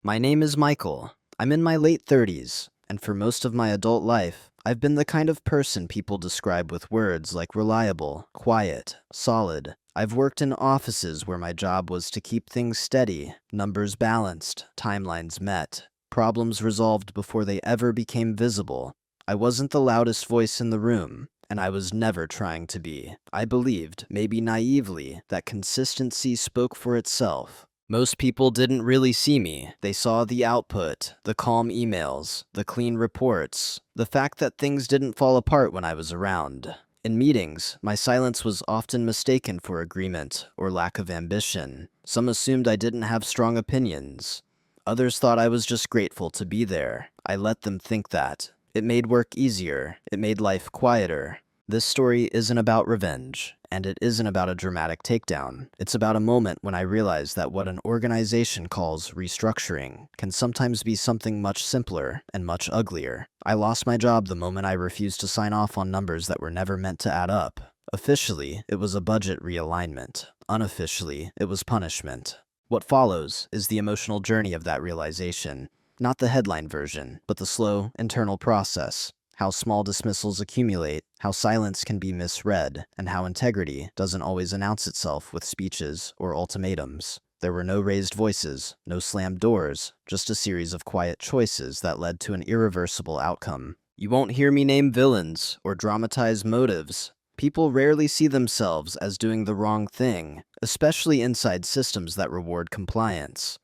My name is Michael. I'm in my late 30s, and for most of my adult life, I've been the kind of person people describe with words like reliable, quiet, solid. I've worked in offices where my job was to keep things steady, numbers balanced, timelines met, problems resolved before they ever became visible. I wasn't the loudest voice in the room, and I was never trying to be. I believed, maybe naively, that consistency spoke for itself. Most people didn't really see me. They saw the output, the calm emails, the clean reports, the fact that things didn't fall apart when I was around. In meetings, my silence was often mistaken for agreement or lack of ambition. Some assumed I didn't have strong opinions. Others thought I was just grateful to be there. I let them think that. It made work easier. It made life quieter. This story isn't about revenge, and it isn't about a dramatic takedown. It's about a moment when I realized that what an organization calls restructuring can sometimes be something much simpler and much uglier. I lost my job the moment I refused to sign off on numbers that were never meant to add up. Officially, it was a budget realignment. Unofficially, it was punishment. What follows is the emotional journey of that realization. Not the headline version, but the slow, internal process. How small dismissals accumulate, how silence can be misread, and how integrity doesn't always announce itself with speeches or ultimatums. There were no raised voices, no slammed doors, just a series of quiet choices that led to an irreversible outcome. You won't hear me name villains or dramatize motives. People rarely see themselves as doing the wrong thing, especially inside systems that reward compliance.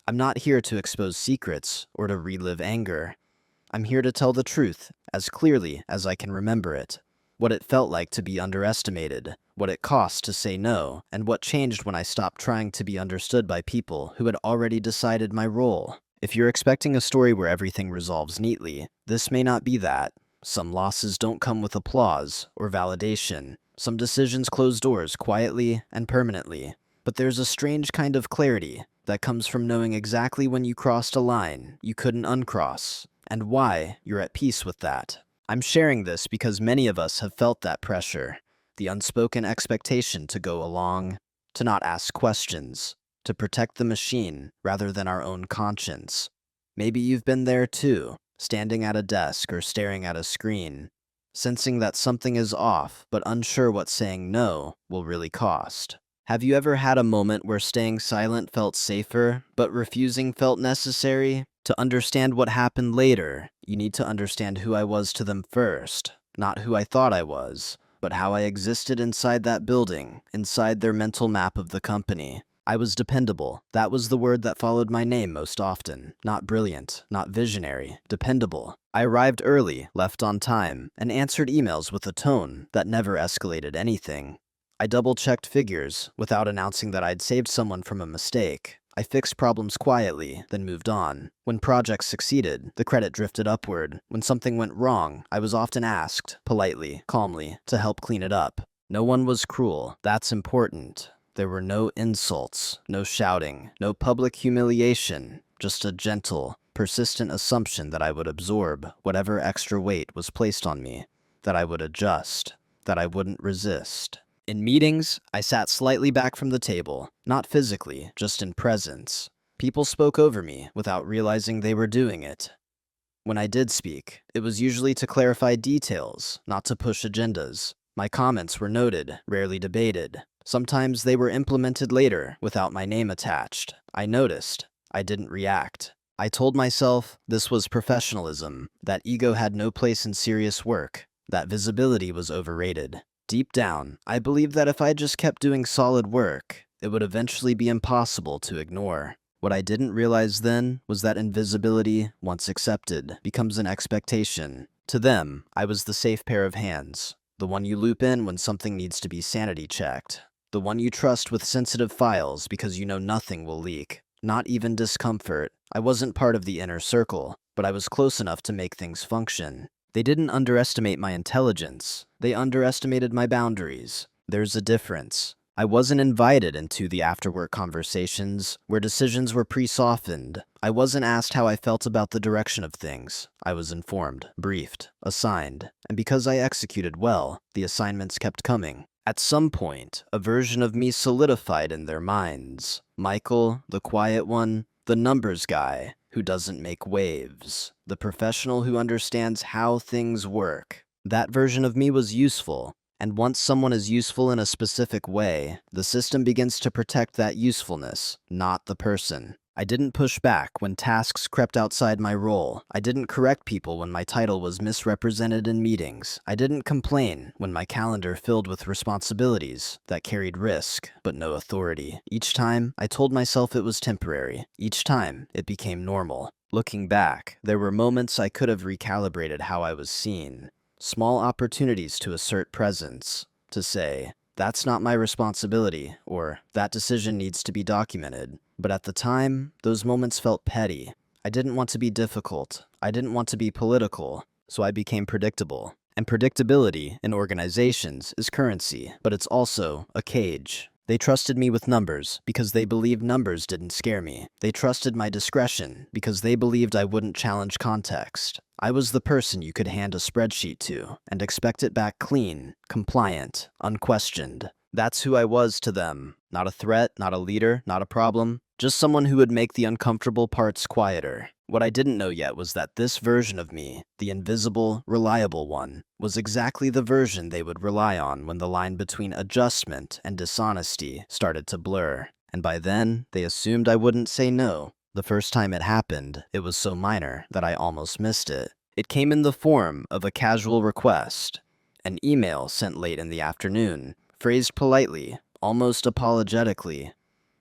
I'm not here to expose secrets or to relive anger. I'm here to tell the truth, as clearly as I can remember it. What it felt like to be underestimated, what it cost to say no, and what changed when I stopped trying to be understood by people who had already decided my role. If you're expecting a story where everything resolves neatly, this may not be that. Some losses don't come with applause or validation. Some decisions close doors quietly and permanently. But there's a strange kind of clarity that comes from knowing exactly when you crossed a line you couldn't uncross, and why you're at peace with that. I'm sharing this because many of us have felt that pressure, the unspoken expectation to go along, to not ask questions, to protect the machine rather than our own conscience. Maybe you've been there too, standing at a desk or staring at a screen, sensing that something is off but unsure what saying no will really cost. Have you ever had a moment where staying silent felt safer, but refusing felt necessary? To understand what happened later, you need to understand who I was to them first. Not who I thought I was, but how I existed inside that building, inside their mental map of the company. I was dependable. That was the word that followed my name most often. Not brilliant, not visionary, dependable. I arrived early, left on time, and answered emails with a tone that never escalated anything. I double-checked figures without announcing that I'd saved someone from a mistake. I fixed problems quietly, then moved on. When projects succeeded, the credit drifted upward. When something went wrong, I was often asked, politely, calmly, to help clean it up. No one was cruel. That's important. There were no insults, no shouting, no public humiliation, just a gentle, persistent assumption that I would absorb whatever extra weight was placed on me, that I would adjust, that I wouldn't resist. In meetings, I sat slightly back from the table, not physically, just in presence. People spoke over me without realizing they were doing it. When I did speak, it was usually to clarify details, not to push agendas. My comments were noted, rarely debated. Sometimes they were implemented later without my name attached. I noticed. I didn't react. I told myself this was professionalism, that ego had no place in serious work, that visibility was overrated. Deep down, I believed that if I just kept doing solid work, it would eventually be impossible to ignore. What I didn't realize then was that invisibility, once accepted, becomes an expectation. To them, I was the safe pair of hands, the one you loop in when something needs to be sanity checked, the one you trust with sensitive files because you know nothing will leak, not even discomfort. I wasn't part of the inner circle, but I was close enough to make things function. They didn't underestimate my intelligence. They underestimated my boundaries. There's a difference. I wasn't invited into the after-work conversations where decisions were pre-softened. I wasn't asked how I felt about the direction of things. I was informed, briefed, assigned, and because I executed well, the assignments kept coming. At some point, a version of me solidified in their minds. Michael, the quiet one, The numbers guy who doesn't make waves. The professional who understands how things work. That version of me was useful, and once someone is useful in a specific way, the system begins to protect that usefulness, not the person. I didn't push back when tasks crept outside my role. I didn't correct people when my title was misrepresented in meetings. I didn't complain when my calendar filled with responsibilities that carried risk but no authority. Each time, I told myself it was temporary. Each time, it became normal. Looking back, there were moments I could have recalibrated how I was seen. Small opportunities to assert presence, to say, "That's not my responsibility," or "That decision needs to be documented." But at the time, those moments felt petty. I didn't want to be difficult. I didn't want to be political. So I became predictable. And predictability in organizations is currency, but it's also a cage. They trusted me with numbers because they believed numbers didn't scare me. They trusted my discretion because they believed I wouldn't challenge context. I was the person you could hand a spreadsheet to and expect it back clean, compliant, unquestioned. That's who I was to them. Not a threat, not a leader, not a problem. Just someone who would make the uncomfortable parts quieter. What I didn't know yet was that this version of me, the invisible, reliable one, was exactly the version they would rely on when the line between adjustment and dishonesty started to blur. And by then, they assumed I wouldn't say no. The first time it happened, it was so minor that I almost missed it. It came in the form of a casual request. An email sent late in the afternoon, phrased politely, almost apologetically.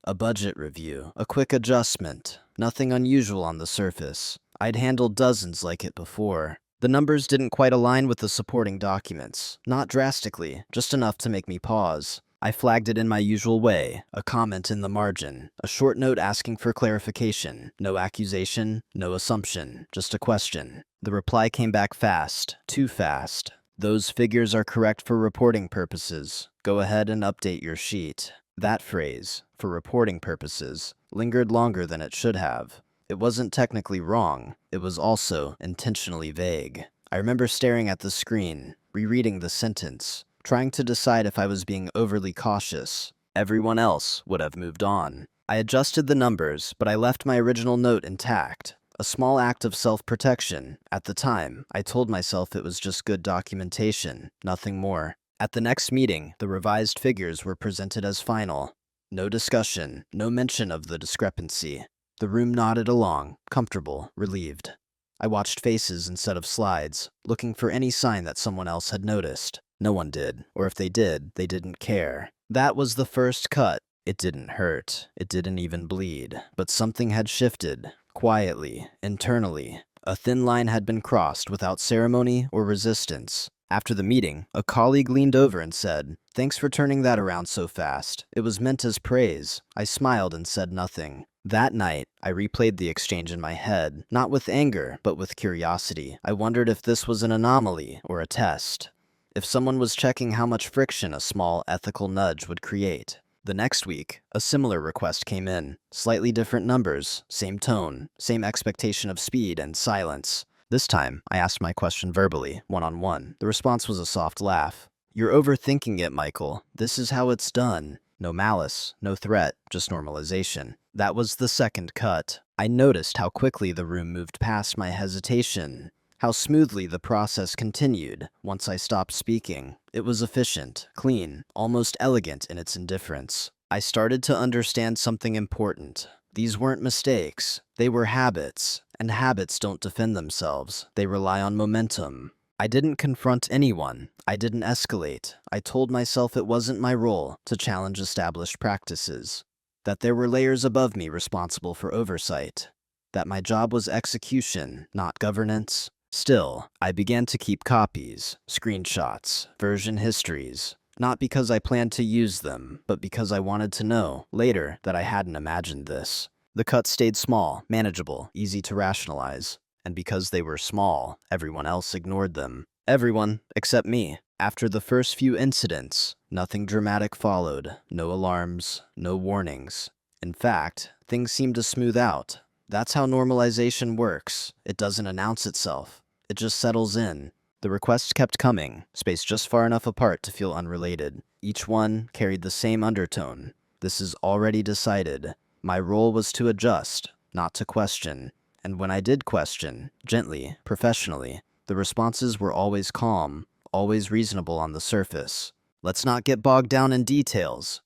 A budget review, a quick adjustment, nothing unusual on the surface. I'd handled dozens like it before. The numbers didn't quite align with the supporting documents. Not drastically, just enough to make me pause. I flagged it in my usual way, a comment in the margin, a short note asking for clarification. No accusation, no assumption, just a question. The reply came back fast, too fast. "Those figures are correct for reporting purposes. Go ahead and update your sheet." That phrase, "for reporting purposes," lingered longer than it should have. It wasn't technically wrong, it was also intentionally vague. I remember staring at the screen, rereading the sentence, trying to decide if I was being overly cautious. Everyone else would have moved on. I adjusted the numbers, but I left my original note intact. A small act of self-protection. At the time, I told myself it was just good documentation, nothing more. At the next meeting, the revised figures were presented as final. No discussion, no mention of the discrepancy. The room nodded along, comfortable, relieved. I watched faces instead of slides, looking for any sign that someone else had noticed. No one did, or if they did, they didn't care. That was the first cut. It didn't hurt. It didn't even bleed. But something had shifted, quietly, internally. A thin line had been crossed without ceremony or resistance. After the meeting, a colleague leaned over and said, "Thanks for turning that around so fast. It was meant as praise." I smiled and said nothing. That night, I replayed the exchange in my head, not with anger, but with curiosity. I wondered if this was an anomaly or a test. If someone was checking how much friction a small ethical nudge would create. The next week, a similar request came in. Slightly different numbers, same tone, same expectation of speed and silence. This time, I asked my question verbally, one-on-one. The response was a soft laugh. "You're overthinking it, Michael. This is how it's done." No malice, no threat, just normalization. That was the second cut. I noticed how quickly the room moved past my hesitation. How smoothly the process continued once I stopped speaking. It was efficient, clean, almost elegant in its indifference. I started to understand something important. These weren't mistakes. They were habits. And habits don't defend themselves. They rely on momentum. I didn't confront anyone. I didn't escalate. I told myself it wasn't my role to challenge established practices. That there were layers above me responsible for oversight. That my job was execution, not governance. Still, I began to keep copies, screenshots, version histories. Not because I planned to use them, but because I wanted to know, later, that I hadn't imagined this. The cuts stayed small, manageable, easy to rationalize. And because they were small, everyone else ignored them. Everyone, except me. After the first few incidents, nothing dramatic followed. No alarms, no warnings. In fact, things seemed to smooth out. That's how normalization works. It doesn't announce itself. It just settles in. The requests kept coming, spaced just far enough apart to feel unrelated. Each one carried the same undertone. This is already decided. My role was to adjust, not to question. And when I did question, gently, professionally, the responses were always calm, always reasonable on the surface. Let's not get bogged down in details.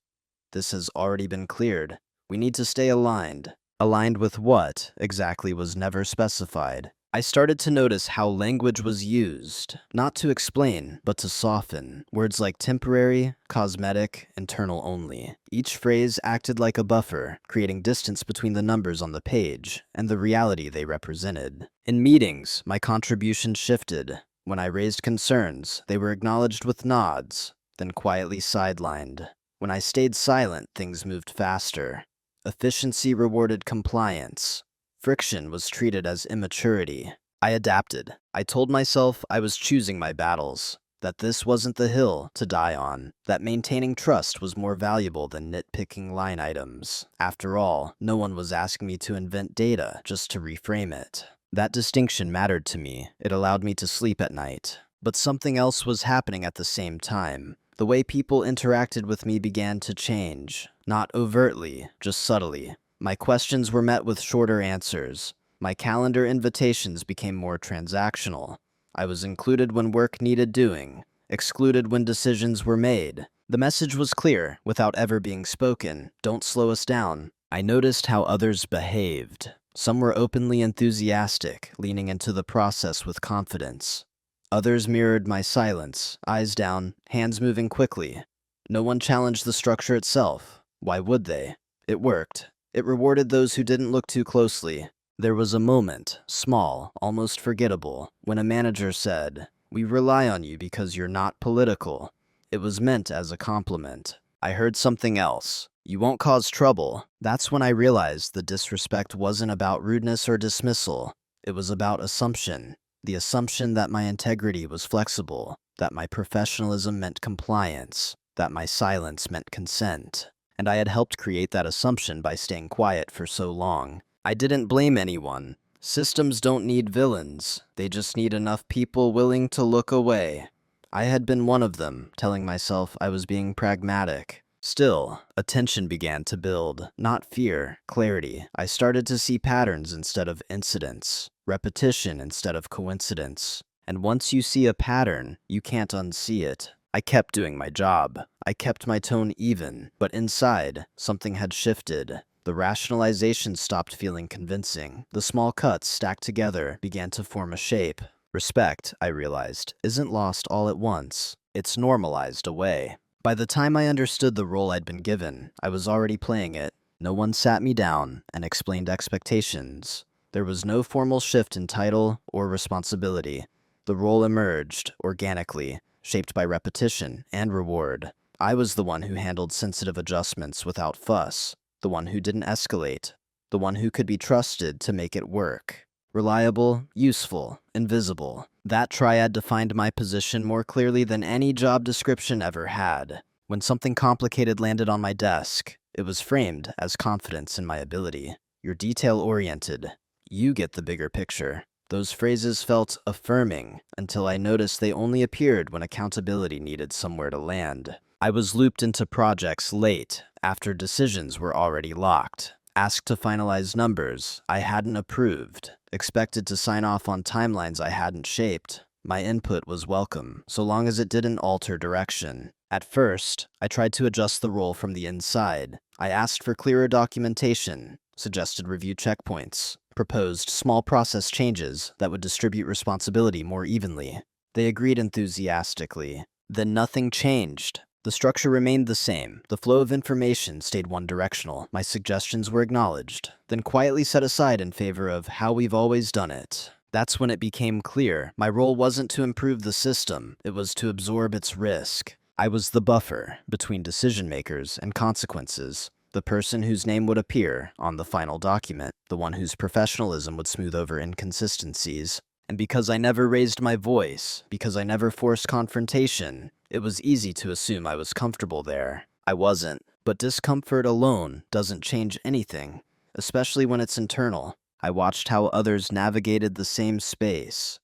This has already been cleared. We need to stay aligned. Aligned with what exactly was never specified. I started to notice how language was used, not to explain, but to soften. Words like temporary, cosmetic, internal only. Each phrase acted like a buffer, creating distance between the numbers on the page and the reality they represented. In meetings, my contribution shifted. When I raised concerns, they were acknowledged with nods, then quietly sidelined. When I stayed silent, things moved faster. Efficiency rewarded compliance. Friction was treated as immaturity. I adapted. I told myself I was choosing my battles, that this wasn't the hill to die on, that maintaining trust was more valuable than nitpicking line items. After all, no one was asking me to invent data just to reframe it. That distinction mattered to me. It allowed me to sleep at night. But something else was happening at the same time. The way people interacted with me began to change. Not overtly, just subtly. My questions were met with shorter answers. My calendar invitations became more transactional. I was included when work needed doing, excluded when decisions were made. The message was clear, without ever being spoken. Don't slow us down. I noticed how others behaved. Some were openly enthusiastic, leaning into the process with confidence. Others mirrored my silence, eyes down, hands moving quickly. No one challenged the structure itself. Why would they? It worked. It rewarded those who didn't look too closely. There was a moment, small, almost forgettable, when a manager said, "We rely on you because you're not political." It was meant as a compliment. I heard something else. "You won't cause trouble." That's when I realized the disrespect wasn't about rudeness or dismissal. It was about assumption. The assumption that my integrity was flexible, that my professionalism meant compliance, that my silence meant consent. And I had helped create that assumption by staying quiet for so long. I didn't blame anyone. Systems don't need villains. They just need enough people willing to look away. I had been one of them, telling myself I was being pragmatic. Still, attention began to build. Not fear, clarity. I started to see patterns instead of incidents, repetition instead of coincidence. And once you see a pattern, you can't unsee it. I kept doing my job. I kept my tone even, but inside, something had shifted. The rationalization stopped feeling convincing. The small cuts stacked together began to form a shape. Respect, I realized, isn't lost all at once. It's normalized away. By the time I understood the role I'd been given, I was already playing it. No one sat me down and explained expectations. There was no formal shift in title or responsibility. The role emerged, organically, shaped by repetition and reward. I was the one who handled sensitive adjustments without fuss, the one who didn't escalate, the one who could be trusted to make it work. Reliable, useful, invisible. That triad defined my position more clearly than any job description ever had. When something complicated landed on my desk, it was framed as confidence in my ability. You're detail-oriented. You get the bigger picture. Those phrases felt affirming until I noticed they only appeared when accountability needed somewhere to land. I was looped into projects late, after decisions were already locked. Asked to finalize numbers I hadn't approved. Expected to sign off on timelines I hadn't shaped. My input was welcome, so long as it didn't alter direction. At first, I tried to adjust the role from the inside. I asked for clearer documentation, suggested review checkpoints, proposed small process changes that would distribute responsibility more evenly. They agreed enthusiastically. Then nothing changed. The structure remained the same. The flow of information stayed one-directional. My suggestions were acknowledged, then quietly set aside in favor of how we've always done it. That's when it became clear. My role wasn't to improve the system. It was to absorb its risk. I was the buffer between decision-makers and consequences. The person whose name would appear on the final document, the one whose professionalism would smooth over inconsistencies. And because I never raised my voice, because I never forced confrontation, it was easy to assume I was comfortable there. I wasn't. But discomfort alone doesn't change anything, especially when it's internal. I watched how others navigated the same space.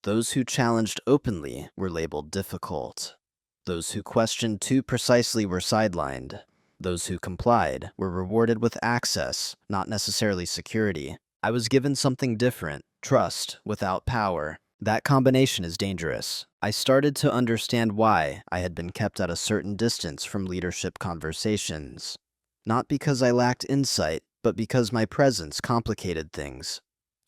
Those who challenged openly were labeled difficult. Those who questioned too precisely were sidelined. Those who complied were rewarded with access, not necessarily security. I was given something different, trust without power. That combination is dangerous. I started to understand why I had been kept at a certain distance from leadership conversations. Not because I lacked insight, but because my presence complicated things.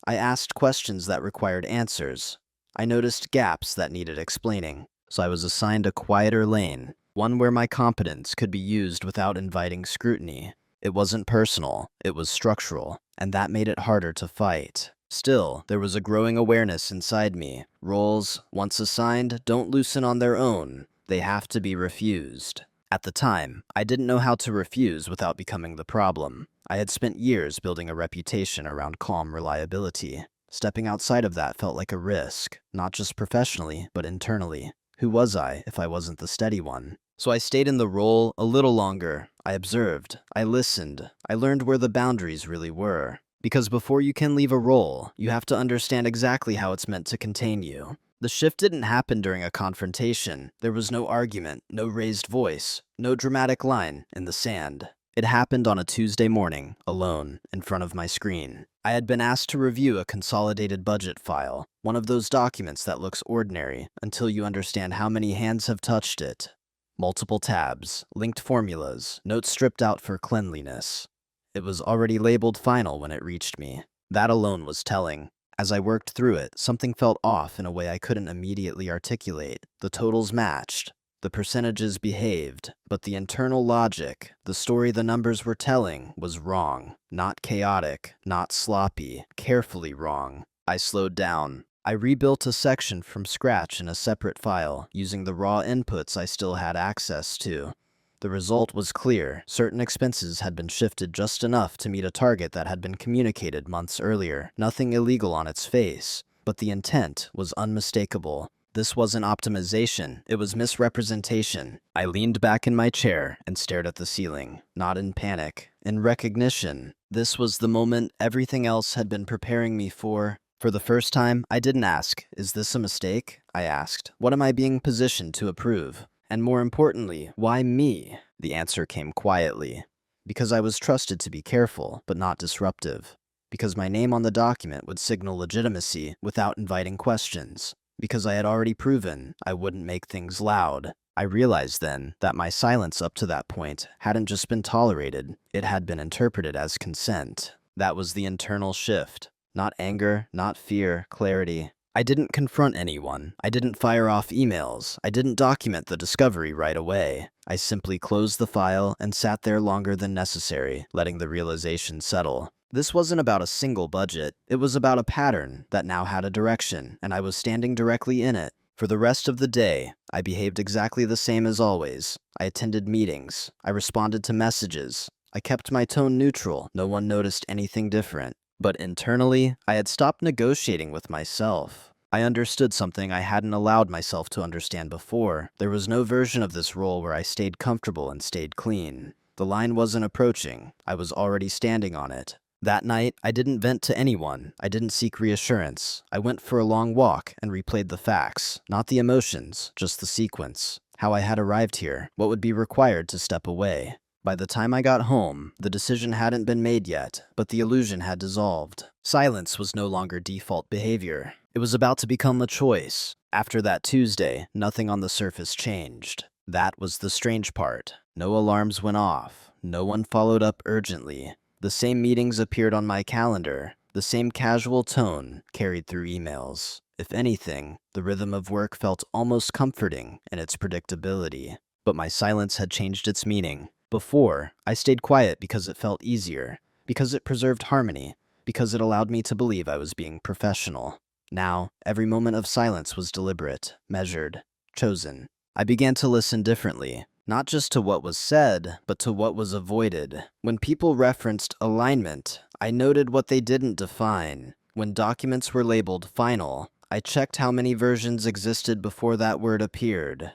I asked questions that required answers. I noticed gaps that needed explaining, so I was assigned a quieter lane, one where my competence could be used without inviting scrutiny. It wasn't personal, it was structural, and that made it harder to fight. Still, there was a growing awareness inside me. Roles, once assigned, don't loosen on their own. They have to be refused. At the time, I didn't know how to refuse without becoming the problem. I had spent years building a reputation around calm reliability. Stepping outside of that felt like a risk, not just professionally, but internally. Who was I if I wasn't the steady one? So I stayed in the role a little longer. I observed. I listened. I learned where the boundaries really were. Because before you can leave a role, you have to understand exactly how it's meant to contain you. The shift didn't happen during a confrontation. There was no argument, no raised voice, no dramatic line in the sand. It happened on a Tuesday morning, alone, in front of my screen. I had been asked to review a consolidated budget file, one of those documents that looks ordinary until you understand how many hands have touched it. Multiple tabs, linked formulas, notes stripped out for cleanliness. It was already labeled final when it reached me. That alone was telling. As I worked through it, something felt off in a way I couldn't immediately articulate. The totals matched. The percentages behaved, but the internal logic, the story the numbers were telling, was wrong. Not chaotic, not sloppy, carefully wrong. I slowed down. I rebuilt a section from scratch in a separate file, using the raw inputs I still had access to. The result was clear. Certain expenses had been shifted just enough to meet a target that had been communicated months earlier. Nothing illegal on its face, but the intent was unmistakable. This wasn't optimization, it was misrepresentation. I leaned back in my chair and stared at the ceiling, not in panic, in recognition. This was the moment everything else had been preparing me for. For the first time, I didn't ask, "Is this a mistake?" I asked, "What am I being positioned to approve?" And more importantly, why me? The answer came quietly. Because I was trusted to be careful, but not disruptive. Because my name on the document would signal legitimacy without inviting questions. Because I had already proven I wouldn't make things loud. I realized then that my silence up to that point hadn't just been tolerated, it had been interpreted as consent. That was the internal shift. Not anger, not fear, clarity. I didn't confront anyone. I didn't fire off emails. I didn't document the discovery right away. I simply closed the file and sat there longer than necessary, letting the realization settle. This wasn't about a single budget. It was about a pattern that now had a direction, and I was standing directly in it. For the rest of the day, I behaved exactly the same as always. I attended meetings. I responded to messages. I kept my tone neutral. No one noticed anything different. But internally, I had stopped negotiating with myself. I understood something I hadn't allowed myself to understand before. There was no version of this role where I stayed comfortable and stayed clean. The line wasn't approaching. I was already standing on it. That night, I didn't vent to anyone. I didn't seek reassurance. I went for a long walk and replayed the facts. Not the emotions, just the sequence. How I had arrived here. What would be required to step away. By the time I got home, the decision hadn't been made yet, but the illusion had dissolved. Silence was no longer default behavior. It was about to become a choice. After that Tuesday, nothing on the surface changed. That was the strange part. No alarms went off. No one followed up urgently. The same meetings appeared on my calendar. The same casual tone carried through emails. If anything, the rhythm of work felt almost comforting in its predictability. But my silence had changed its meaning. Before, I stayed quiet because it felt easier, because it preserved harmony, because it allowed me to believe I was being professional. Now, every moment of silence was deliberate, measured, chosen. I began to listen differently. Not just to what was said, but to what was avoided. When people referenced alignment, I noted what they didn't define. When documents were labeled final, I checked how many versions existed before that word appeared.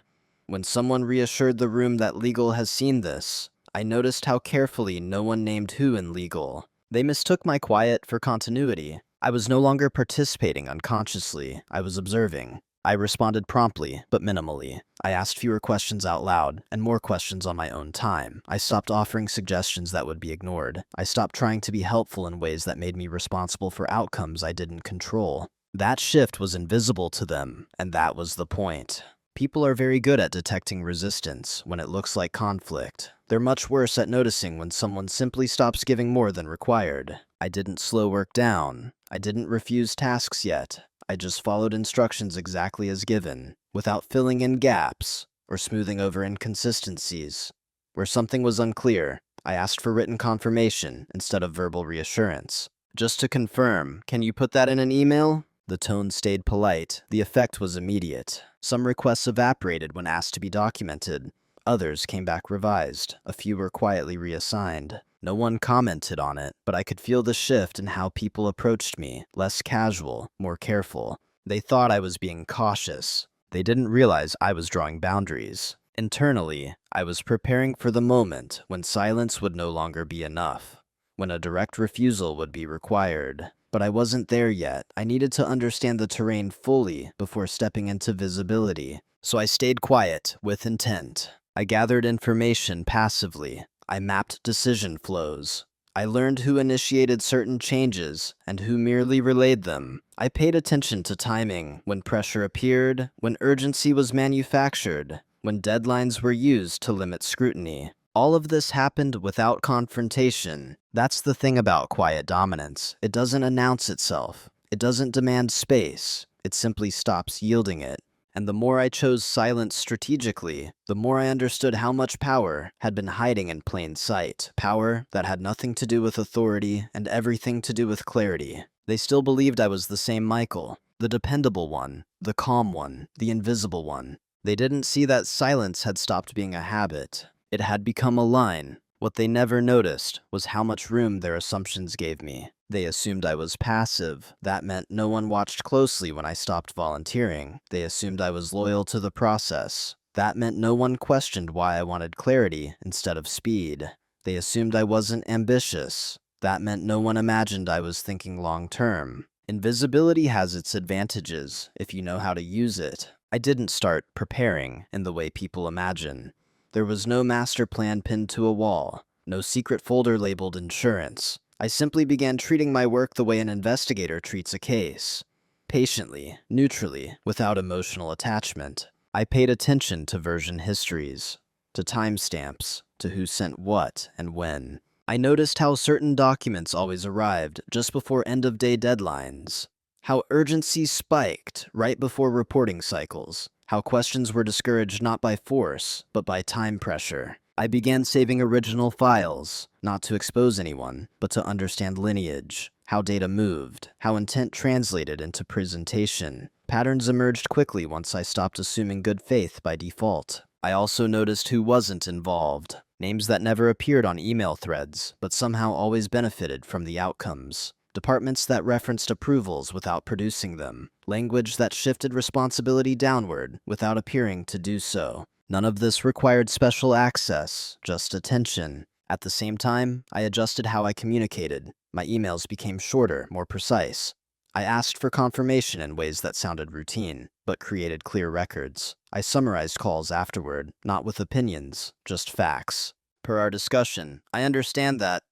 When someone reassured the room that legal has seen this, I noticed how carefully no one named who in legal. They mistook my quiet for continuity. I was no longer participating unconsciously, I was observing. I responded promptly, but minimally. I asked fewer questions out loud, and more questions on my own time. I stopped offering suggestions that would be ignored. I stopped trying to be helpful in ways that made me responsible for outcomes I didn't control. That shift was invisible to them, and that was the point. People are very good at detecting resistance when it looks like conflict. They're much worse at noticing when someone simply stops giving more than required. I didn't slow work down. I didn't refuse tasks yet. I just followed instructions exactly as given, without filling in gaps or smoothing over inconsistencies. Where something was unclear, I asked for written confirmation instead of verbal reassurance. Just to confirm, can you put that in an email? The tone stayed polite. The effect was immediate. Some requests evaporated when asked to be documented. Others came back revised. A few were quietly reassigned. No one commented on it, but I could feel the shift in how people approached me, less casual, more careful. They thought I was being cautious. They didn't realize I was drawing boundaries. Internally, I was preparing for the moment when silence would no longer be enough, when a direct refusal would be required. But I wasn't there yet. I needed to understand the terrain fully before stepping into visibility. So I stayed quiet, with intent. I gathered information passively. I mapped decision flows. I learned who initiated certain changes and who merely relayed them. I paid attention to timing, when pressure appeared, when urgency was manufactured, when deadlines were used to limit scrutiny. All of this happened without confrontation. That's the thing about quiet dominance. It doesn't announce itself. It doesn't demand space. It simply stops yielding it. And the more I chose silence strategically, the more I understood how much power had been hiding in plain sight. Power that had nothing to do with authority and everything to do with clarity. They still believed I was the same Michael, the dependable one, the calm one, the invisible one. They didn't see that silence had stopped being a habit. It had become a line. What they never noticed was how much room their assumptions gave me. They assumed I was passive. That meant no one watched closely when I stopped volunteering. They assumed I was loyal to the process. That meant no one questioned why I wanted clarity instead of speed. They assumed I wasn't ambitious. That meant no one imagined I was thinking long-term. Invisibility has its advantages if you know how to use it. I didn't start preparing in the way people imagine. There was no master plan pinned to a wall, no secret folder labeled insurance. I simply began treating my work the way an investigator treats a case. Patiently, neutrally, without emotional attachment. I paid attention to version histories, to timestamps, to who sent what and when. I noticed how certain documents always arrived just before end-of-day deadlines. How urgency spiked right before reporting cycles. How questions were discouraged not by force, but by time pressure. I began saving original files, not to expose anyone, but to understand lineage, how data moved, how intent translated into presentation. Patterns emerged quickly once I stopped assuming good faith by default. I also noticed who wasn't involved. Names that never appeared on email threads, but somehow always benefited from the outcomes. Departments that referenced approvals without producing them. Language that shifted responsibility downward without appearing to do so. None of this required special access, just attention. At the same time, I adjusted how I communicated. My emails became shorter, more precise. I asked for confirmation in ways that sounded routine, but created clear records. I summarized calls afterward, not with opinions, just facts. Per our discussion, I understand that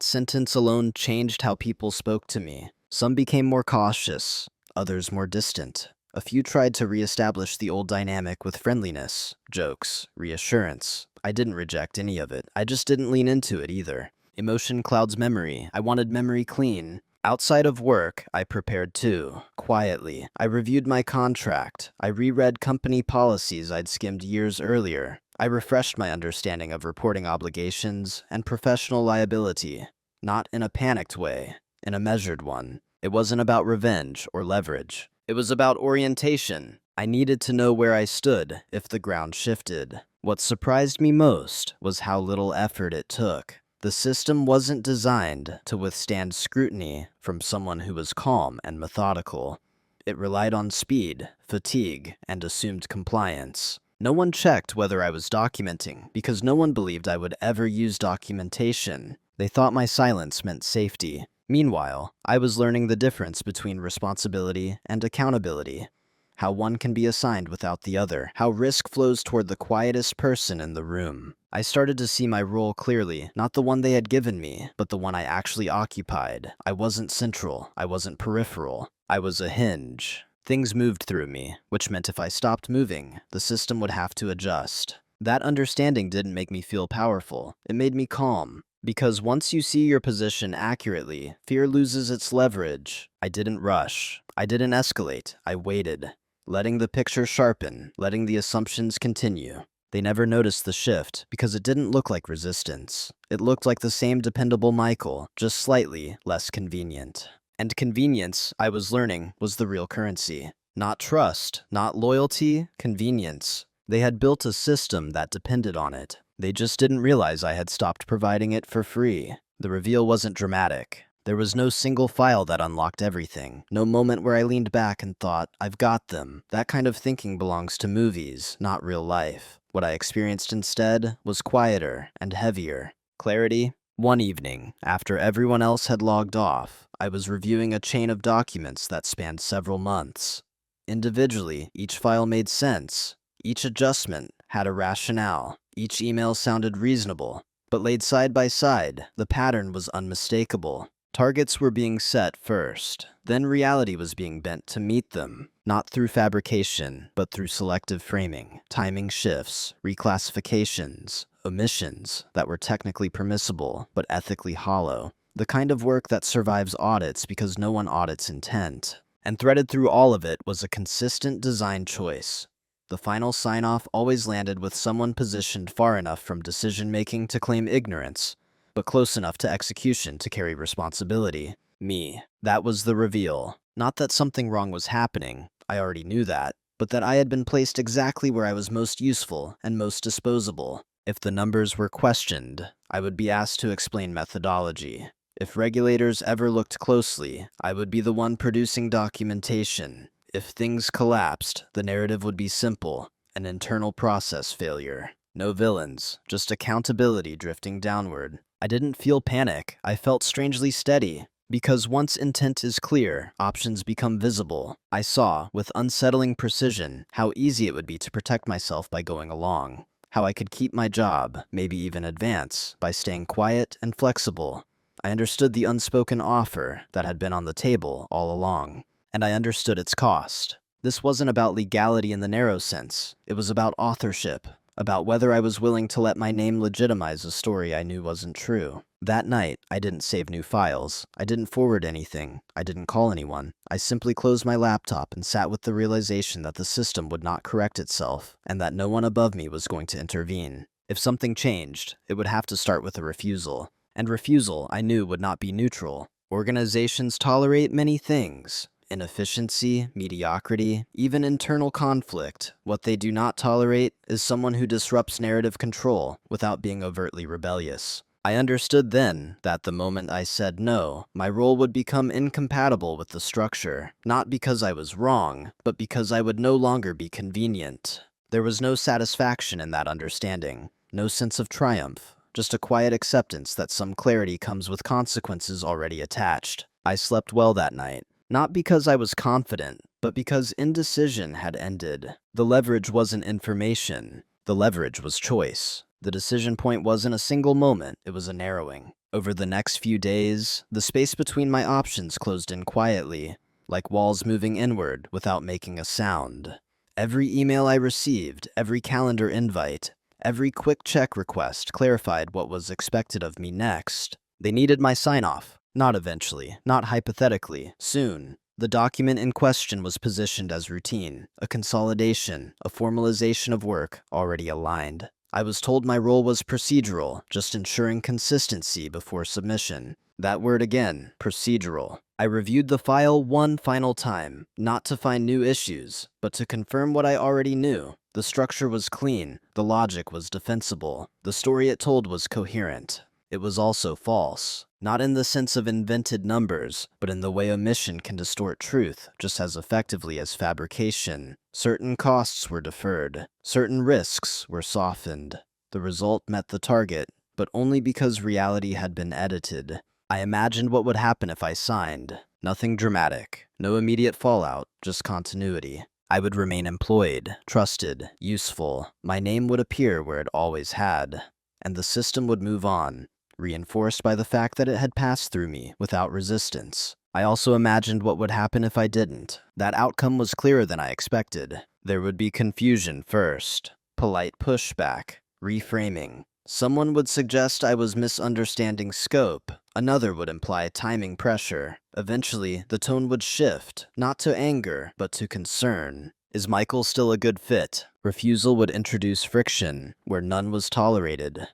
sentence alone changed how people spoke to me. Some became more cautious, others more distant. A few tried to reestablish the old dynamic with friendliness, jokes, reassurance. I didn't reject any of it. I just didn't lean into it either. Emotion clouds memory. I wanted memory clean. Outside of work, I prepared too, quietly. I reviewed my contract. I reread company policies I'd skimmed years earlier. I refreshed my understanding of reporting obligations and professional liability, not in a panicked way, in a measured one. It wasn't about revenge or leverage. It was about orientation. I needed to know where I stood if the ground shifted. What surprised me most was how little effort it took. The system wasn't designed to withstand scrutiny from someone who was calm and methodical. It relied on speed, fatigue, and assumed compliance. No one checked whether I was documenting because no one believed I would ever use documentation. They thought my silence meant safety. Meanwhile, I was learning the difference between responsibility and accountability. how one can be assigned without the other, how risk flows toward the quietest person in the room. I started to see my role clearly, not the one they had given me, but the one I actually occupied. I wasn't central, I wasn't peripheral, I was a hinge. Things moved through me, which meant if I stopped moving, the system would have to adjust. That understanding didn't make me feel powerful, it made me calm. Because once you see your position accurately, fear loses its leverage. I didn't rush. I didn't escalate. I waited, letting the picture sharpen, letting the assumptions continue. They never noticed the shift because it didn't look like resistance. It looked like the same dependable Michael, just slightly less convenient. And convenience, I was learning, was the real currency. Not trust, not loyalty, convenience. They had built a system that depended on it. They just didn't realize I had stopped providing it for free. The reveal wasn't dramatic. There was no single file that unlocked everything. No moment where I leaned back and thought, I've got them. That kind of thinking belongs to movies, not real life. What I experienced instead was quieter and heavier. Clarity. One evening, after everyone else had logged off, I was reviewing a chain of documents that spanned several months. Individually, each file made sense. Each adjustment had a rationale. Each email sounded reasonable, but laid side by side, the pattern was unmistakable. Targets were being set first, then reality was being bent to meet them, not through fabrication, but through selective framing, timing shifts, reclassifications, omissions that were technically permissible, but ethically hollow. The kind of work that survives audits because no one audits intent. And threaded through all of it was a consistent design choice. The final sign-off always landed with someone positioned far enough from decision-making to claim ignorance, but close enough to execution to carry responsibility. Me. That was the reveal. Not that something wrong was happening, I already knew that, but that I had been placed exactly where I was most useful and most disposable. If the numbers were questioned, I would be asked to explain methodology. If regulators ever looked closely, I would be the one producing documentation. If things collapsed, the narrative would be simple, an internal process failure. No villains, just accountability drifting downward. I didn't feel panic, I felt strangely steady. Because once intent is clear, options become visible. I saw, with unsettling precision, how easy it would be to protect myself by going along. How I could keep my job, maybe even advance, by staying quiet and flexible. I understood the unspoken offer that had been on the table all along. And I understood its cost. This wasn't about legality in the narrow sense. It was about authorship, about whether I was willing to let my name legitimize a story I knew wasn't true. That night, I didn't save new files. I didn't forward anything. I didn't call anyone. I simply closed my laptop and sat with the realization that the system would not correct itself, and that no one above me was going to intervene. If something changed, it would have to start with a refusal. And refusal, I knew, would not be neutral. Organizations tolerate many things. Inefficiency, mediocrity, even internal conflict. What they do not tolerate is someone who disrupts narrative control without being overtly rebellious. I understood then that the moment I said no, my role would become incompatible with the structure, not because I was wrong, but because I would no longer be convenient. There was no satisfaction in that understanding, no sense of triumph, just a quiet acceptance that some clarity comes with consequences already attached. I slept well that night. Not because I was confident, but because indecision had ended. The leverage wasn't information. The leverage was choice. The decision point wasn't a single moment, it was a narrowing. Over the next few days, the space between my options closed in quietly, like walls moving inward without making a sound. Every email I received, every calendar invite, every quick check request clarified what was expected of me next. They needed my sign-off. Not eventually, not hypothetically, soon. The document in question was positioned as routine, a consolidation, a formalization of work already aligned. I was told my role was procedural, just ensuring consistency before submission. That word again, procedural. I reviewed the file one final time, not to find new issues, but to confirm what I already knew. The structure was clean, the logic was defensible, the story it told was coherent. It was also false, not in the sense of invented numbers, but in the way omission can distort truth just as effectively as fabrication. Certain costs were deferred, certain risks were softened. The result met the target, but only because reality had been edited. I imagined what would happen if I signed. Nothing dramatic, no immediate fallout, just continuity. I would remain employed, trusted, useful. My name would appear where it always had, and the system would move on, reinforced by the fact that it had passed through me without resistance. I also imagined what would happen if I didn't. That outcome was clearer than I expected. There would be confusion first, polite pushback, reframing. Someone would suggest I was misunderstanding scope. Another would imply timing pressure. Eventually, the tone would shift, not to anger, but to concern. Is Michael still a good fit? Refusal would introduce friction where none was tolerated.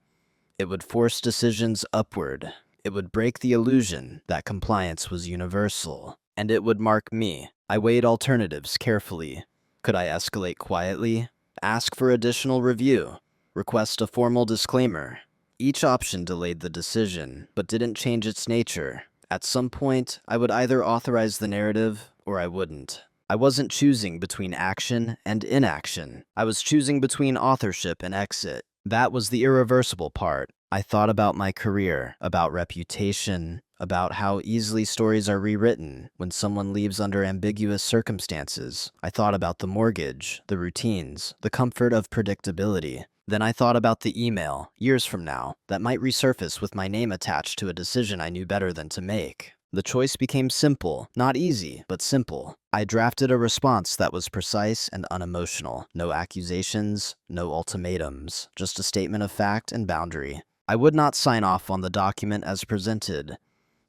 It would force decisions upward. It would break the illusion that compliance was universal. And it would mark me. I weighed alternatives carefully. Could I escalate quietly? Ask for additional review? Request a formal disclaimer? Each option delayed the decision, but didn't change its nature. At some point, I would either authorize the narrative, or I wouldn't. I wasn't choosing between action and inaction. I was choosing between authorship and exit. That was the irreversible part. I thought about my career, about reputation, about how easily stories are rewritten when someone leaves under ambiguous circumstances. I thought about the mortgage, the routines, the comfort of predictability. Then I thought about the email, years from now, that might resurface with my name attached to a decision I knew better than to make. The choice became simple, not easy, but simple. I drafted a response that was precise and unemotional. No accusations, no ultimatums, just a statement of fact and boundary. I would not sign off on the document as presented.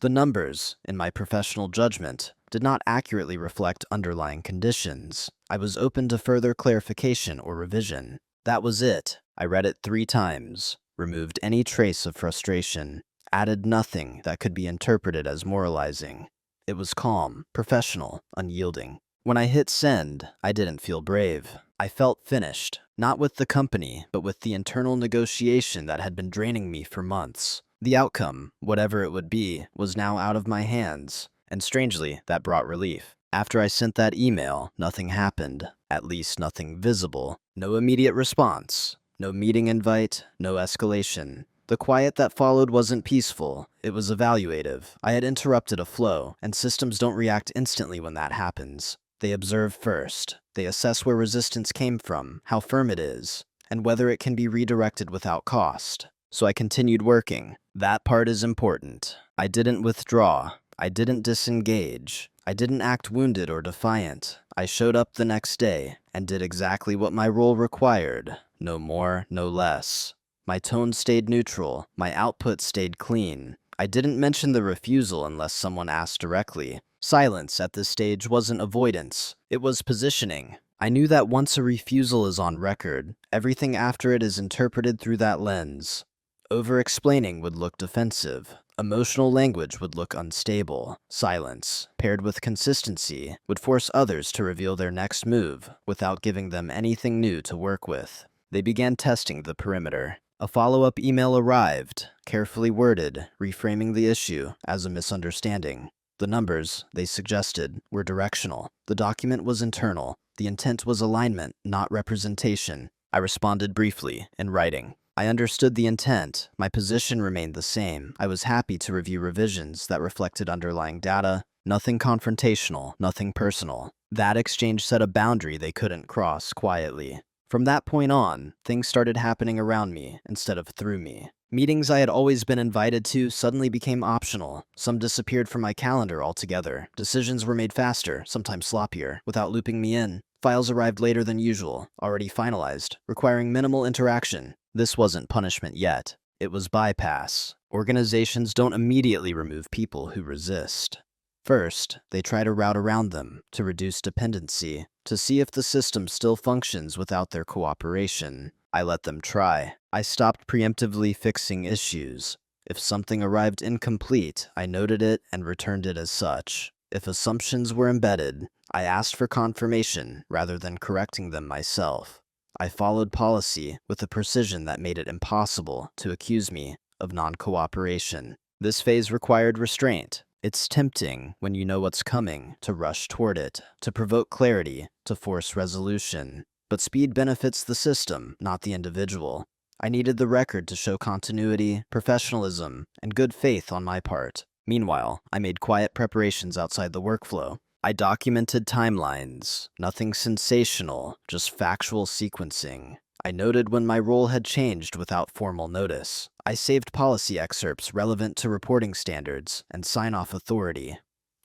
The numbers, in my professional judgment, did not accurately reflect underlying conditions. I was open to further clarification or revision. That was it. I read it 3 times, removed any trace of frustration, added nothing that could be interpreted as moralizing. It was calm, professional, unyielding. When I hit send, I didn't feel brave. I felt finished, not with the company, but with the internal negotiation that had been draining me for months. The outcome, whatever it would be, was now out of my hands, and strangely, that brought relief. After I sent that email, nothing happened, at least nothing visible. No immediate response, no meeting invite, no escalation. The quiet that followed wasn't peaceful, it was evaluative. I had interrupted a flow, and systems don't react instantly when that happens. They observe first. They assess where resistance came from, how firm it is, and whether it can be redirected without cost. So I continued working. That part is important. I didn't withdraw. I didn't disengage. I didn't act wounded or defiant. I showed up the next day and did exactly what my role required. No more, no less. My tone stayed neutral. My output stayed clean. I didn't mention the refusal unless someone asked directly. Silence at this stage wasn't avoidance. It was positioning. I knew that once a refusal is on record, everything after it is interpreted through that lens. Over-explaining would look defensive. Emotional language would look unstable. Silence, paired with consistency, would force others to reveal their next move without giving them anything new to work with. They began testing the perimeter. A follow-up email arrived, carefully worded, reframing the issue as a misunderstanding. The numbers, they suggested, were directional. The document was internal. The intent was alignment, not representation. I responded briefly, in writing. I understood the intent. My position remained the same. I was happy to review revisions that reflected underlying data. Nothing confrontational, nothing personal. That exchange set a boundary they couldn't cross quietly. From that point on, things started happening around me instead of through me. Meetings I had always been invited to suddenly became optional. Some disappeared from my calendar altogether. Decisions were made faster, sometimes sloppier, without looping me in. Files arrived later than usual, already finalized, requiring minimal interaction. This wasn't punishment yet. It was bypass. Organizations don't immediately remove people who resist. First, they try to route around them, to reduce dependency, to see if the system still functions without their cooperation. I let them try. I stopped preemptively fixing issues. If something arrived incomplete, I noted it and returned it as such. If assumptions were embedded, I asked for confirmation rather than correcting them myself. I followed policy with a precision that made it impossible to accuse me of non-cooperation. This phase required restraint. It's tempting, when you know what's coming, to rush toward it, to provoke clarity, to force resolution. But speed benefits the system, not the individual. I needed the record to show continuity, professionalism, and good faith on my part. Meanwhile, I made quiet preparations outside the workflow. I documented timelines, nothing sensational, just factual sequencing. I noted when my role had changed without formal notice. I saved policy excerpts relevant to reporting standards and sign-off authority.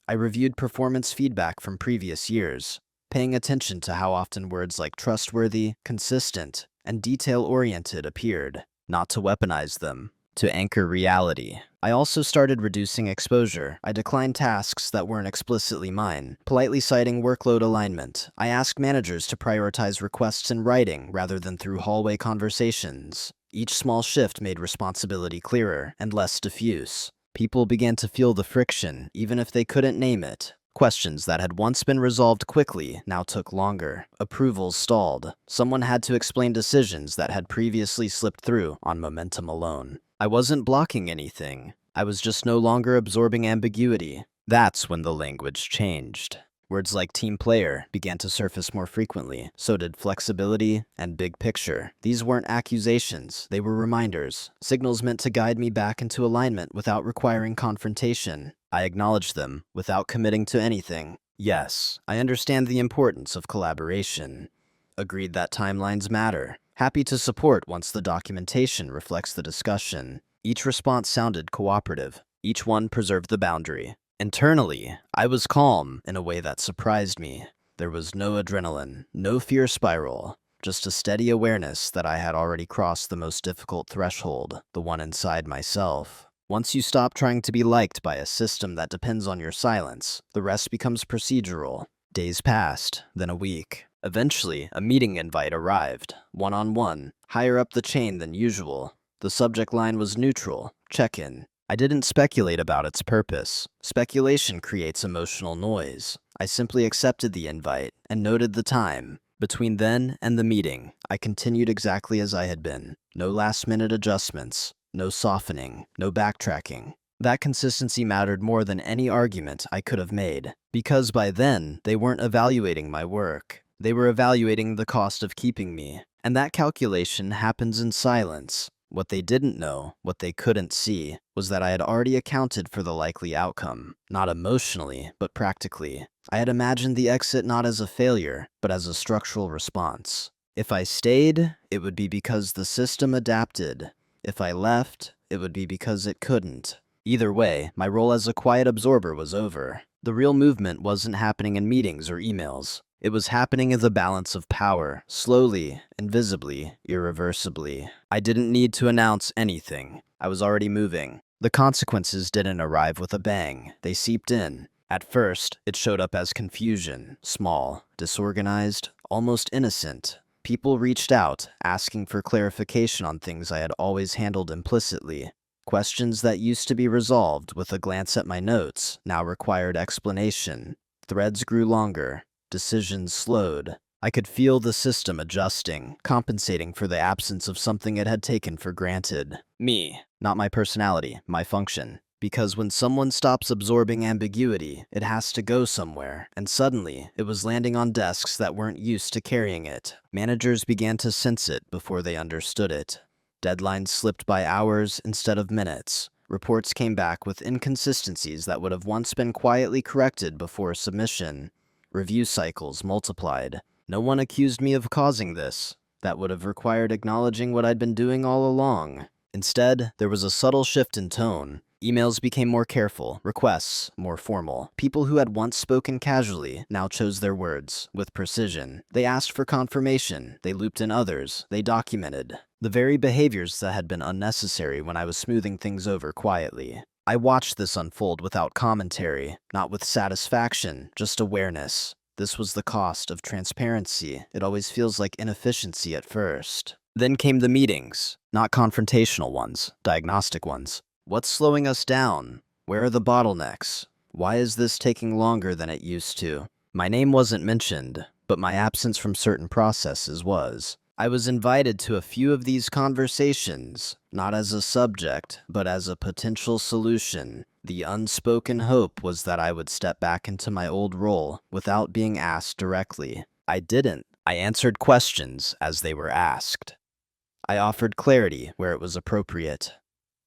I reviewed performance feedback from previous years, paying attention to how often words like trustworthy, consistent, and detail-oriented appeared, not to weaponize them, to anchor reality. I also started reducing exposure. I declined tasks that weren't explicitly mine, politely citing workload alignment. I asked managers to prioritize requests in writing rather than through hallway conversations. Each small shift made responsibility clearer and less diffuse. People began to feel the friction, even if they couldn't name it. Questions that had once been resolved quickly now took longer. Approvals stalled. Someone had to explain decisions that had previously slipped through on momentum alone. I wasn't blocking anything. I was just no longer absorbing ambiguity. That's when the language changed. Words like team player began to surface more frequently. So did flexibility and big picture. These weren't accusations, they were reminders, signals meant to guide me back into alignment without requiring confrontation. I acknowledged them without committing to anything. Yes, I understand the importance of collaboration. Agreed that timelines matter. Happy to support once the documentation reflects the discussion. Each response sounded cooperative. Each one preserved the boundary. Internally, I was calm in a way that surprised me. There was no adrenaline, no fear spiral, just a steady awareness that I had already crossed the most difficult threshold, the one inside myself. Once you stop trying to be liked by a system that depends on your silence, the rest becomes procedural. Days passed, then a week. Eventually, a meeting invite arrived, one-on-one, higher up the chain than usual. The subject line was neutral, check-in. I didn't speculate about its purpose. Speculation creates emotional noise. I simply accepted the invite and noted the time. Between then and the meeting, I continued exactly as I had been. No last-minute adjustments, no softening, no backtracking. That consistency mattered more than any argument I could have made, because by then, they weren't evaluating my work. They were evaluating the cost of keeping me, and that calculation happens in silence. What they didn't know, what they couldn't see, was that I had already accounted for the likely outcome, not emotionally, but practically. I had imagined the exit not as a failure, but as a structural response. If I stayed, it would be because the system adapted. If I left, it would be because it couldn't. Either way, my role as a quiet absorber was over. The real movement wasn't happening in meetings or emails. It was happening as a balance of power, slowly, invisibly, irreversibly. I didn't need to announce anything. I was already moving. The consequences didn't arrive with a bang. They seeped in. At first, it showed up as confusion, small, disorganized, almost innocent. People reached out, asking for clarification on things I had always handled implicitly. Questions that used to be resolved with a glance at my notes now required explanation. Threads grew longer. Decisions slowed. I could feel the system adjusting, compensating for the absence of something it had taken for granted. Me, not my personality, my function. Because when someone stops absorbing ambiguity, it has to go somewhere, and suddenly, it was landing on desks that weren't used to carrying it. Managers began to sense it before they understood it. Deadlines slipped by hours instead of minutes. Reports came back with inconsistencies that would have once been quietly corrected before submission. Review cycles multiplied. No one accused me of causing this. That would have required acknowledging what I'd been doing all along. Instead, there was a subtle shift in tone. Emails became more careful, requests more formal. People who had once spoken casually now chose their words with precision. They asked for confirmation, they looped in others, they documented the very behaviors that had been unnecessary when I was smoothing things over quietly. I watched this unfold without commentary, not with satisfaction, just awareness. This was the cost of transparency. It always feels like inefficiency at first. Then came the meetings, not confrontational ones, diagnostic ones. What's slowing us down? Where are the bottlenecks? Why is this taking longer than it used to? My name wasn't mentioned, but my absence from certain processes was. I was invited to a few of these conversations, not as a subject, but as a potential solution. The unspoken hope was that I would step back into my old role without being asked directly. I didn't. I answered questions as they were asked. I offered clarity where it was appropriate.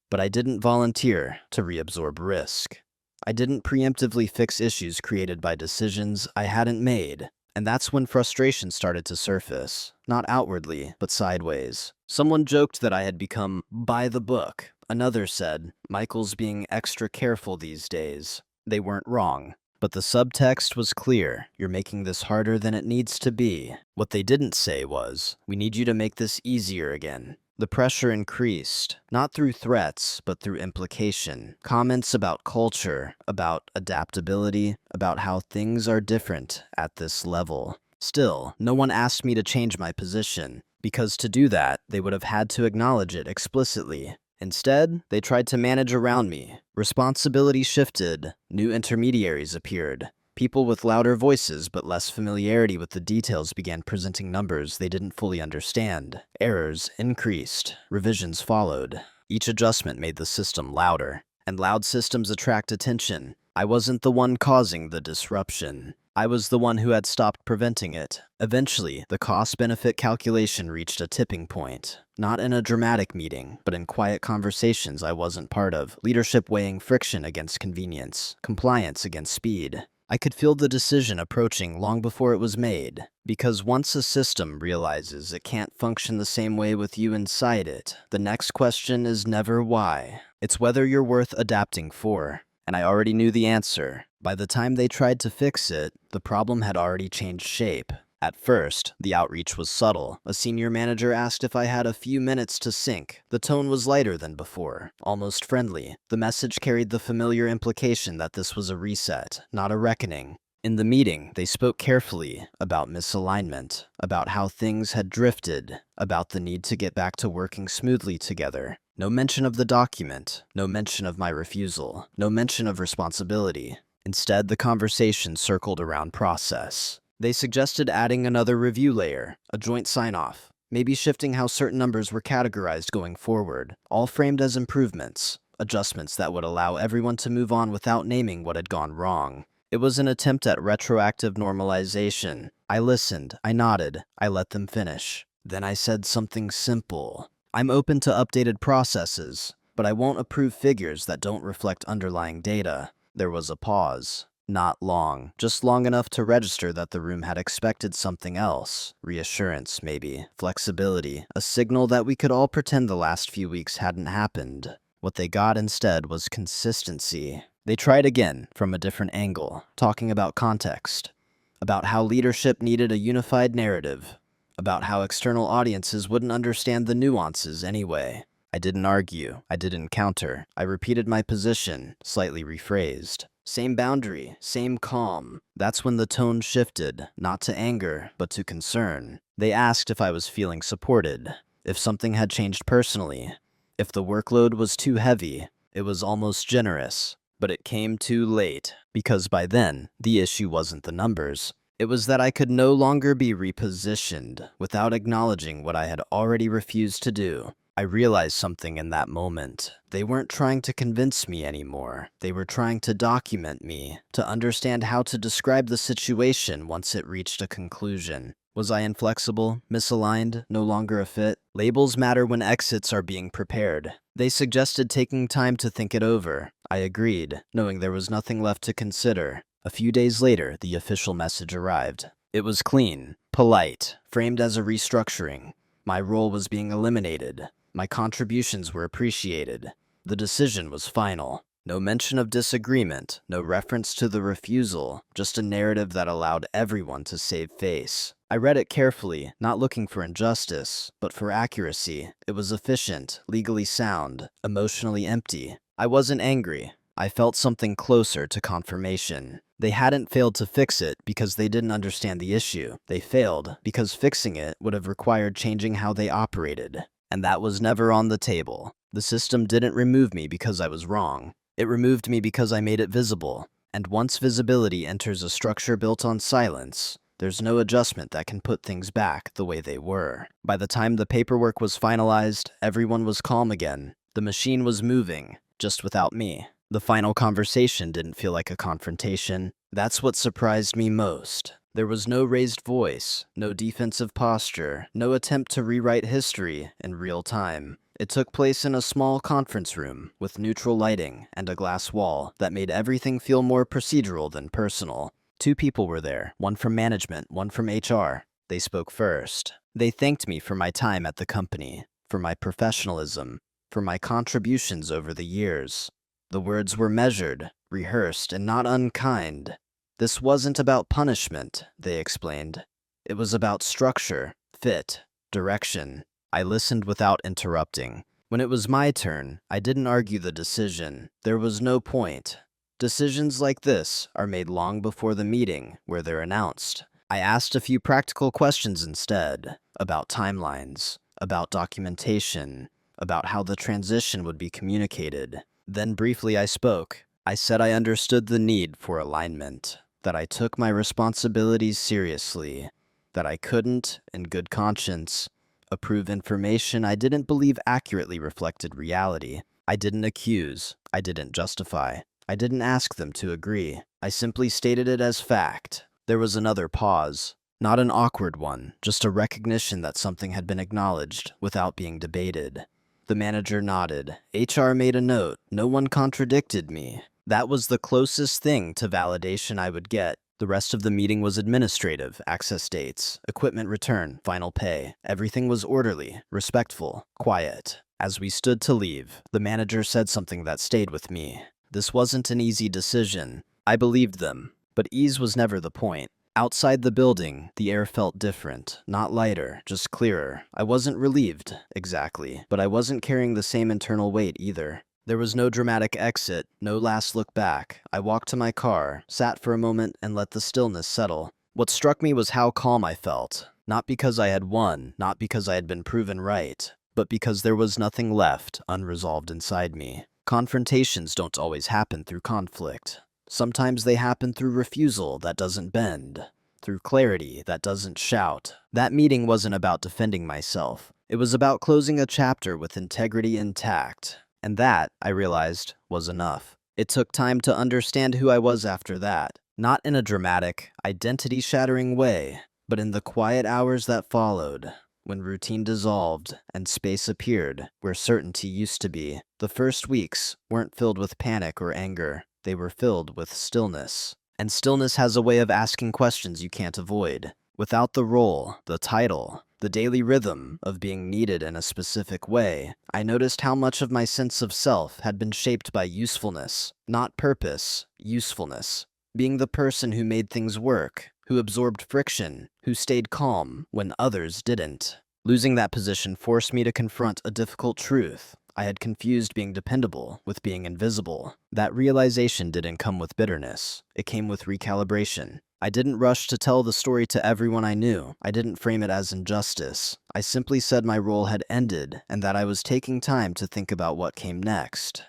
But I didn't volunteer to reabsorb risk. I didn't preemptively fix issues created by decisions I hadn't made. And that's when frustration started to surface, not outwardly, but sideways. Someone joked that I had become by the book. Another said, Michael's being extra careful these days. They weren't wrong. But the subtext was clear. You're making this harder than it needs to be. What they didn't say was, we need you to make this easier again. The pressure increased, not through threats, but through implication. Comments about culture, about adaptability, about how things are different at this level. Still, no one asked me to change my position, because to do that, they would have had to acknowledge it explicitly. Instead, they tried to manage around me. Responsibility shifted, new intermediaries appeared. People with louder voices but less familiarity with the details began presenting numbers they didn't fully understand. Errors increased. Revisions followed. Each adjustment made the system louder. And loud systems attract attention. I wasn't the one causing the disruption. I was the one who had stopped preventing it. Eventually, the cost-benefit calculation reached a tipping point. Not in a dramatic meeting, but in quiet conversations I wasn't part of. Leadership weighing friction against convenience. Compliance against speed. I could feel the decision approaching long before it was made, because once a system realizes it can't function the same way with you inside it, the next question is never why. It's whether you're worth adapting for. And I already knew the answer. By the time they tried to fix it, the problem had already changed shape. At first, the outreach was subtle. A senior manager asked if I had a few minutes to sync. The tone was lighter than before, almost friendly. The message carried the familiar implication that this was a reset, not a reckoning. In the meeting, they spoke carefully about misalignment, about how things had drifted, about the need to get back to working smoothly together. No mention of the document, no mention of my refusal, no mention of responsibility. Instead, the conversation circled around process. They suggested adding another review layer, a joint sign-off, maybe shifting how certain numbers were categorized going forward, all framed as improvements, adjustments that would allow everyone to move on without naming what had gone wrong. It was an attempt at retroactive normalization. I listened, I nodded, I let them finish. Then I said something simple. I'm open to updated processes, but I won't approve figures that don't reflect underlying data. There was a pause. Not long, just long enough to register that the room had expected something else. Reassurance, maybe. Flexibility. A signal that we could all pretend the last few weeks hadn't happened. What they got instead was consistency. They tried again, from a different angle, talking about context. About how leadership needed a unified narrative. About how external audiences wouldn't understand the nuances anyway. I didn't argue. I didn't counter. I repeated my position, slightly rephrased. Same boundary, same calm. That's when the tone shifted, not to anger, but to concern. They asked if I was feeling supported, if something had changed personally, if the workload was too heavy. It was almost generous, but it came too late, because by then, the issue wasn't the numbers. It was that I could no longer be repositioned without acknowledging what I had already refused to do. I realized something in that moment. They weren't trying to convince me anymore. They were trying to document me, to understand how to describe the situation once it reached a conclusion. Was I inflexible, misaligned, no longer a fit? Labels matter when exits are being prepared. They suggested taking time to think it over. I agreed, knowing there was nothing left to consider. A few days later, the official message arrived. It was clean, polite, framed as a restructuring. My role was being eliminated. My contributions were appreciated. The decision was final. No mention of disagreement, no reference to the refusal, just a narrative that allowed everyone to save face. I read it carefully, not looking for injustice, but for accuracy. It was efficient, legally sound, emotionally empty. I wasn't angry. I felt something closer to confirmation. They hadn't failed to fix it because they didn't understand the issue. They failed because fixing it would have required changing how they operated. And that was never on the table. The system didn't remove me because I was wrong. It removed me because I made it visible. And once visibility enters a structure built on silence, there's no adjustment that can put things back the way they were. By the time the paperwork was finalized, everyone was calm again. The machine was moving, just without me. The final conversation didn't feel like a confrontation. That's what surprised me most. There was no raised voice, no defensive posture, no attempt to rewrite history in real time. It took place in a small conference room with neutral lighting and a glass wall that made everything feel more procedural than personal. Two people were there, one from management, one from HR. They spoke first. They thanked me for my time at the company, for my professionalism, for my contributions over the years. The words were measured, rehearsed, and not unkind. This wasn't about punishment, they explained. It was about structure, fit, direction. I listened without interrupting. When it was my turn, I didn't argue the decision. There was no point. Decisions like this are made long before the meeting where they're announced. I asked a few practical questions instead, about timelines, about documentation, about how the transition would be communicated. Then briefly I spoke. I said I understood the need for alignment, that I took my responsibilities seriously, that I couldn't, in good conscience, approve information I didn't believe accurately reflected reality. I didn't accuse. I didn't justify. I didn't ask them to agree. I simply stated it as fact. There was another pause. Not an awkward one, just a recognition that something had been acknowledged without being debated. The manager nodded. HR made a note. No one contradicted me. That was the closest thing to validation I would get. The rest of the meeting was administrative, access dates, equipment return, final pay. Everything was orderly, respectful, quiet. As we stood to leave, the manager said something that stayed with me. This wasn't an easy decision. I believed them, but ease was never the point. Outside the building, the air felt different, not lighter, just clearer. I wasn't relieved, exactly, but I wasn't carrying the same internal weight either. There was no dramatic exit, no last look back. I walked to my car, sat for a moment, and let the stillness settle. What struck me was how calm I felt. Not because I had won, not because I had been proven right, but because there was nothing left unresolved inside me. Confrontations don't always happen through conflict. Sometimes they happen through refusal that doesn't bend, through clarity that doesn't shout. That meeting wasn't about defending myself. It was about closing a chapter with integrity intact. And that, I realized, was enough. It took time to understand who I was after that, not in a dramatic, identity-shattering way, but in the quiet hours that followed, when routine dissolved and space appeared where certainty used to be. The first weeks weren't filled with panic or anger. They were filled with stillness. And stillness has a way of asking questions you can't avoid. Without the role, the title, the daily rhythm of being needed in a specific way, I noticed how much of my sense of self had been shaped by usefulness, not purpose, usefulness. Being the person who made things work, who absorbed friction, who stayed calm when others didn't. Losing that position forced me to confront a difficult truth. I had confused being dependable with being invisible. That realization didn't come with bitterness. It came with recalibration. I didn't rush to tell the story to everyone I knew. I didn't frame it as injustice. I simply said my role had ended and that I was taking time to think about what came next.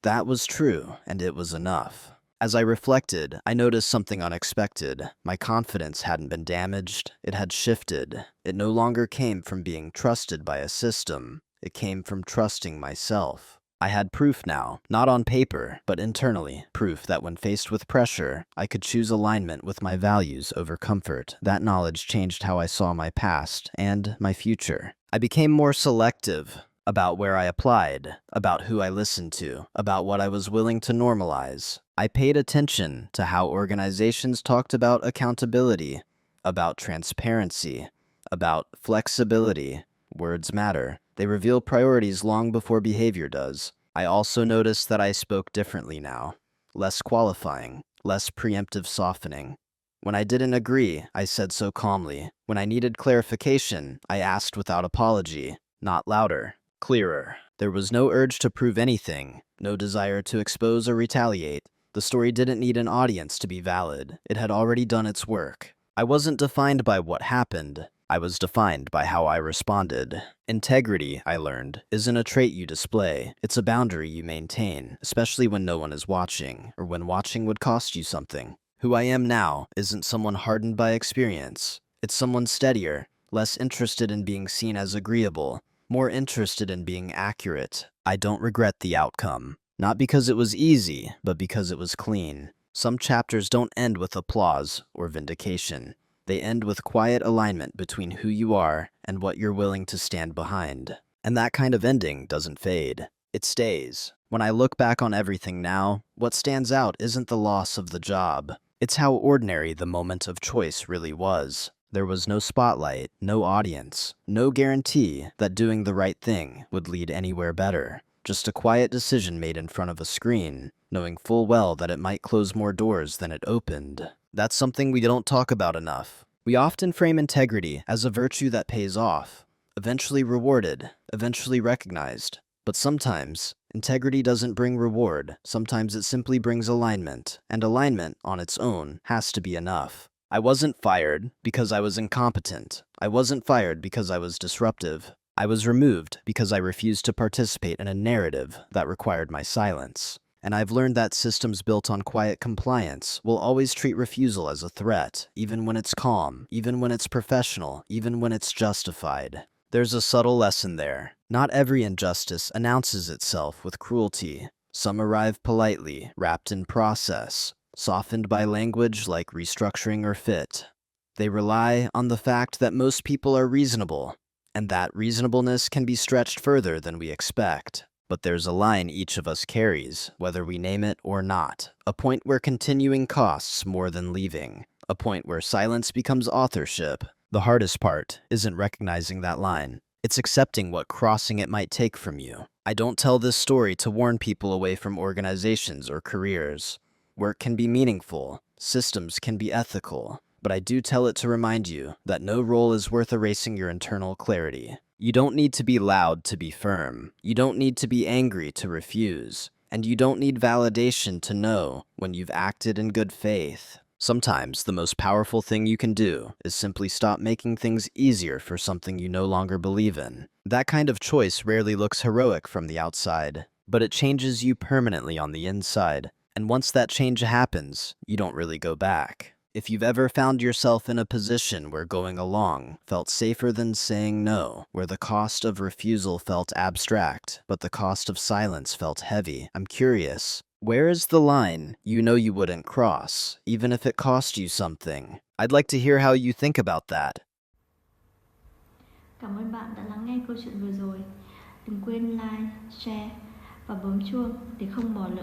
That was true, and it was enough. As I reflected, I noticed something unexpected. My confidence hadn't been damaged. It had shifted. It no longer came from being trusted by a system. It came from trusting myself. I had proof now, not on paper, but internally. Proof that when faced with pressure, I could choose alignment with my values over comfort. That knowledge changed how I saw my past and my future. I became more selective about where I applied, about who I listened to, about what I was willing to normalize. I paid attention to how organizations talked about accountability, about transparency, about flexibility. Words matter. They reveal priorities long before behavior does. I also noticed that I spoke differently now. Less qualifying, less preemptive softening. When I didn't agree, I said so calmly. When I needed clarification, I asked without apology. Not louder, clearer. There was no urge to prove anything, no desire to expose or retaliate. The story didn't need an audience to be valid. It had already done its work. I wasn't defined by what happened. I was defined by how I responded. Integrity, I learned, isn't a trait you display. It's a boundary you maintain, especially when no one is watching, or when watching would cost you something. Who I am now isn't someone hardened by experience. It's someone steadier, less interested in being seen as agreeable, more interested in being accurate. I don't regret the outcome. Not because it was easy, but because it was clean. Some chapters don't end with applause or vindication. They end with quiet alignment between who you are and what you're willing to stand behind. And that kind of ending doesn't fade. It stays. When I look back on everything now, what stands out isn't the loss of the job. It's how ordinary the moment of choice really was. There was no spotlight, no audience, no guarantee that doing the right thing would lead anywhere better. Just a quiet decision made in front of a screen, knowing full well that it might close more doors than it opened. That's something we don't talk about enough. We often frame integrity as a virtue that pays off, eventually rewarded, eventually recognized. But sometimes, integrity doesn't bring reward. Sometimes it simply brings alignment, and alignment on its own has to be enough. I wasn't fired because I was incompetent. I wasn't fired because I was disruptive. I was removed because I refused to participate in a narrative that required my silence. And I've learned that systems built on quiet compliance will always treat refusal as a threat, even when it's calm, even when it's professional, even when it's justified. There's a subtle lesson there. Not every injustice announces itself with cruelty. Some arrive politely, wrapped in process, softened by language like restructuring or fit. They rely on the fact that most people are reasonable, and that reasonableness can be stretched further than we expect. But there's a line each of us carries, whether we name it or not. A point where continuing costs more than leaving. A point where silence becomes authorship. The hardest part isn't recognizing that line. It's accepting what crossing it might take from you. I don't tell this story to warn people away from organizations or careers. Work can be meaningful. Systems can be ethical. But I do tell it to remind you that no role is worth erasing your internal clarity. You don't need to be loud to be firm. You don't need to be angry to refuse. And you don't need validation to know when you've acted in good faith. Sometimes the most powerful thing you can do is simply stop making things easier for something you no longer believe in. That kind of choice rarely looks heroic from the outside, but it changes you permanently on the inside. And once that change happens, you don't really go back. If you've ever found yourself in a position where going along felt safer than saying no, where the cost of refusal felt abstract, but the cost of silence felt heavy, I'm curious, where is the line you know you wouldn't cross, even if it cost you something? I'd like to hear how you think about that. Cảm ơn bạn đã lắng nghe câu chuyện vừa rồi. Đừng quên like, share và bấm chuông để không bỏ lỡ